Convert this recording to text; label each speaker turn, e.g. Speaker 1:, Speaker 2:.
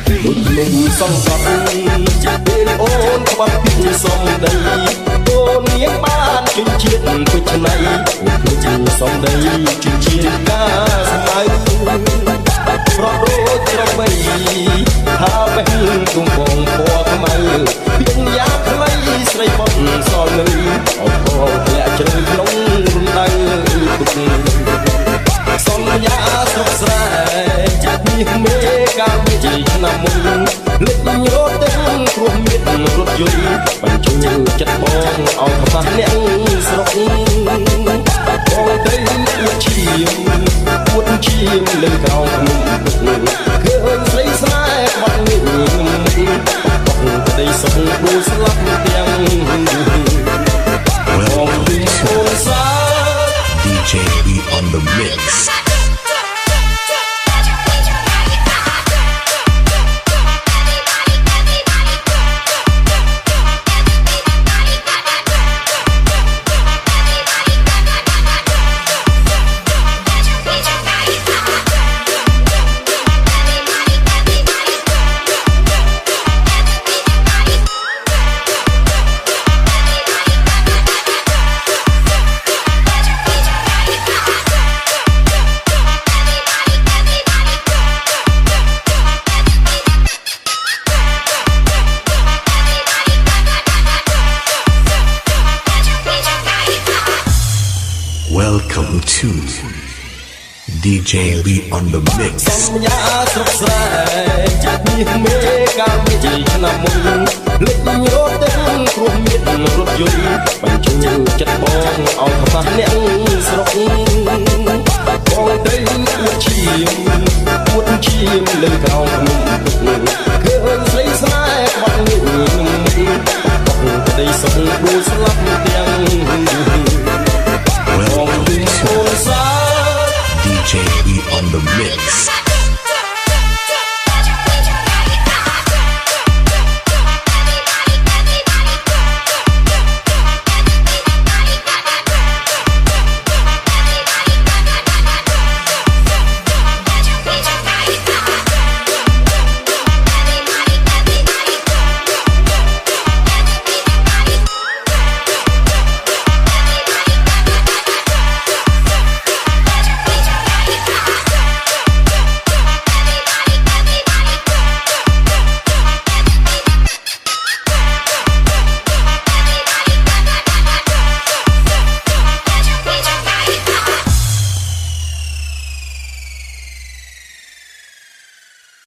Speaker 1: ដូចលំសងសត់ពេលអូនក្បត់ពីសំដីអូននាងបានជញ្ជាតិពេជ្រណៃអូនជួយសំដីជញ្ជាតិការស្មៅប្រត់ដូចក្របីថាបេះគុំបងពណ៌ខ្មៅពីងយ៉ាងខ្លីស្រីបុតសល់នៅអោកងធ្លាក់ជ្រៅក្នុងរំដៅទុកសន្យាស្រុកស្រែនេះមេកាវិជ័យឆ្នាំមុនលេចរត់ទាំងព្រោះមានរថយន្តបញ្ជូនចិត្តបងឲ្យខ្វះអ្នកស្រុកបងទៅអួតឈាមលើក្រោមភ្នំឃើញស្រីស្នេហ៍បាត់នេះបងក្តីសុខគួរស្លាប់ទាំងបងពីអូនសា
Speaker 2: DJ B on the mix. Welcome to DJ B on the mix.
Speaker 1: សន្យាស្រុកស្រែនេះមេកាវិជ័យឆ្នាំមុនលេចរត់ទាំងព្រោះមានរថយន្តបញ្ជូនចិត្តបងឲ្យខ្វះអ្នកស្រុកបងទៅអួតឈាមលើក្រោម